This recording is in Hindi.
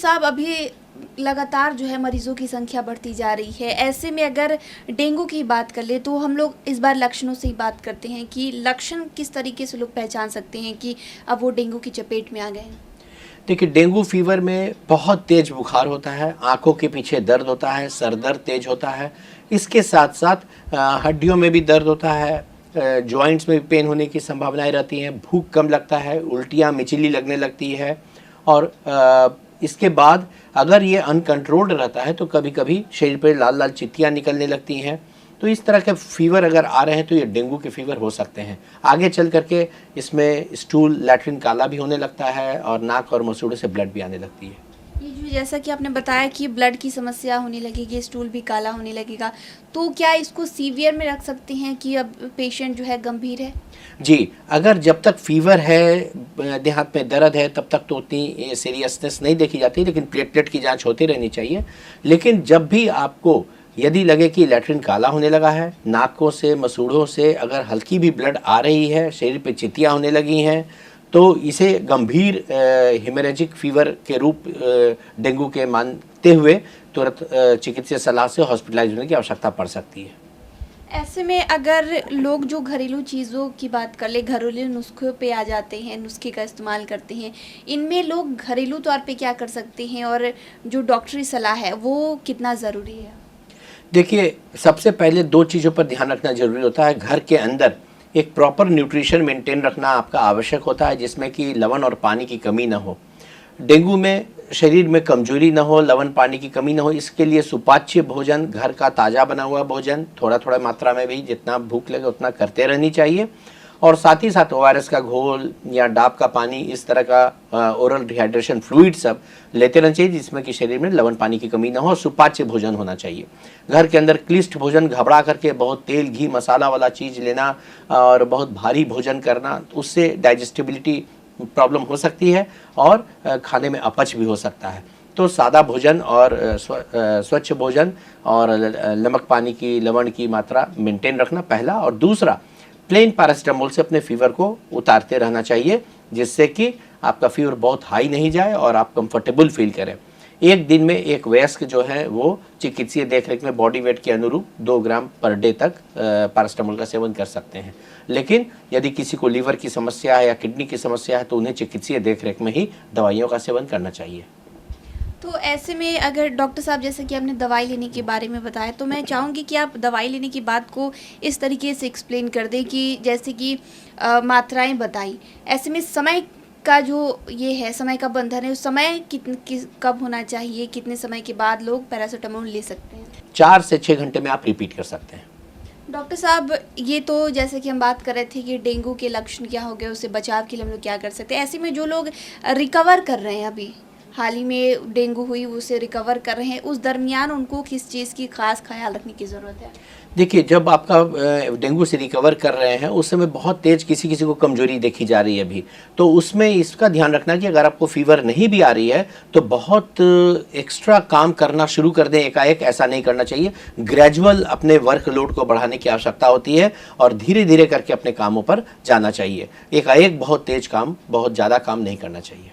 साहब, अभी लगातार जो है मरीजों की संख्या बढ़ती जा रही है। ऐसे में अगर डेंगू की बात कर ले तो हम लोग इस बार लक्षणों से ही बात करते हैं कि लक्षण किस तरीके से लोग पहचान सकते हैं कि अब वो डेंगू की चपेट में आ गए हैं। देखिए, डेंगू फीवर में बहुत तेज बुखार होता है, आंखों के पीछे दर्द होता है, सर दर्द तेज होता है, इसके साथ साथ हड्डियों में भी दर्द होता है, जॉइंट्स में भी पेन होने की संभावनाएं रहती हैं, भूख कम लगता है, उल्टियाँ मिचली लगने लगती है। और इसके बाद अगर ये अनकंट्रोल्ड रहता है तो कभी कभी शरीर पर लाल लाल चित्तियाँ निकलने लगती हैं। तो इस तरह के फीवर अगर आ रहे हैं तो ये डेंगू के फीवर हो सकते हैं। आगे चल करके इसमें स्टूल, लैट्रिन काला भी होने लगता है और नाक और मसूड़ों से ब्लड भी आने लगती है। ये जो जैसा कि आपने बताया कि ब्लड की समस्या होने लगेगी, स्टूल भी काला होने लगेगा, तो क्या इसको सीवियर में रख सकते हैं कि अब पेशेंट जो है गंभीर है? जी, अगर जब तक फीवर है, देहात में दर्द है, तब तक तो उतनी सीरियसनेस नहीं देखी जाती, लेकिन प्लेटलेट की जांच होती रहनी चाहिए। लेकिन जब भी आपको यदि लगे कि लैट्रिन काला होने लगा है, नाकों से, मसूड़ों से अगर हल्की भी ब्लड आ रही है, शरीर पे चित्तियाँ होने लगी हैं, तो इसे गंभीर हेमरेजिक फीवर के रूप डेंगू के मानते हुए तुरंत चिकित्सीय सलाह से हॉस्पिटलाइज होने की आवश्यकता पड़ सकती है। ऐसे में अगर लोग जो घरेलू चीज़ों की बात कर ले, घरेलू नुस्खों पे आ जाते हैं, नुस्खे का इस्तेमाल करते हैं, इनमें लोग घरेलू तौर पे क्या कर सकते हैं और जो डॉक्टरी सलाह है वो कितना ज़रूरी है? देखिए, सबसे पहले दो चीज़ों पर ध्यान रखना जरूरी होता है। घर के अंदर एक प्रॉपर न्यूट्रिशन मेंटेन रखना आपका आवश्यक होता है, जिसमें कि लवण और पानी की कमी ना हो। डेंगू में शरीर में कमजोरी ना हो, लवण पानी की कमी ना हो, इसके लिए सुपाच्य भोजन, घर का ताज़ा बना हुआ भोजन, थोड़ा थोड़ा मात्रा में भी जितना भूख लगे उतना करते रहनी चाहिए। और साथ ही साथ ORS का घोल या डाब का पानी, इस तरह का ओरल डिहाइड्रेशन फ्लूइड सब लेते रहना चाहिए, जिसमें कि शरीर में लवण पानी की कमी ना हो। सुपाच्य भोजन होना चाहिए। घर के अंदर क्लिष्ट भोजन घबरा करके बहुत तेल, घी, मसाला वाला चीज़ लेना और बहुत भारी भोजन करना, उससे डाइजेस्टिबिलिटी प्रॉब्लम हो सकती है और खाने में अपच भी हो सकता है। तो सादा भोजन और स्वच्छ भोजन और नमक पानी की, लवण की मात्रा मेंटेन रखना पहला। और दूसरा, प्लेन पैरासीटामोल से अपने फीवर को उतारते रहना चाहिए, जिससे कि आपका फीवर बहुत हाई नहीं जाए और आप कंफर्टेबल फील करें। एक दिन में एक वयस्क जो है वो चिकित्सीय देखरेख में बॉडी वेट के अनुरूप 2 ग्राम पर डे तक पैरासीटामोल का सेवन कर सकते हैं। लेकिन यदि किसी को लीवर की समस्या है या किडनी की समस्या है तो उन्हें चिकित्सीय देखरेख में ही दवाइयों का सेवन करना चाहिए। तो ऐसे में अगर डॉक्टर साहब, जैसे कि आपने दवाई लेने के बारे में बताया, तो मैं चाहूँगी कि आप दवाई लेने की बात को इस तरीके से एक्सप्लेन कर दें कि जैसे कि मात्राएं बताई, ऐसे में समय का जो ये है, समय का बंधन है, उस समय कब होना चाहिए, कितने समय के बाद लोग पैरासीटामोल ले सकते हैं? 4 से 6 घंटे में आप रिपीट कर सकते हैं। डॉक्टर साहब, ये तो जैसे कि हम बात कर रहे थे कि डेंगू के लक्षण क्या हो गए, उससे बचाव के लिए हम लोग क्या कर सकते हैं। ऐसे में जो लोग रिकवर कर रहे हैं, अभी हाल ही में डेंगू हुई, उसे रिकवर कर रहे हैं, उस दरमियान उनको किस चीज़ की खास ख्याल रखने की ज़रूरत है? देखिए, जब आपका डेंगू से रिकवर कर रहे हैं उस समय बहुत तेज किसी किसी को कमजोरी देखी जा रही है अभी, तो उसमें इसका ध्यान रखना कि अगर आपको फीवर नहीं भी आ रही है तो बहुत एक्स्ट्रा काम करना शुरू कर दें एकाएक, ऐसा नहीं करना चाहिए। ग्रेजुअल अपने वर्कलोड को बढ़ाने की आवश्यकता होती है और धीरे धीरे करके अपने कामों पर जाना चाहिए। एकाएक बहुत तेज काम, बहुत ज़्यादा काम नहीं करना चाहिए।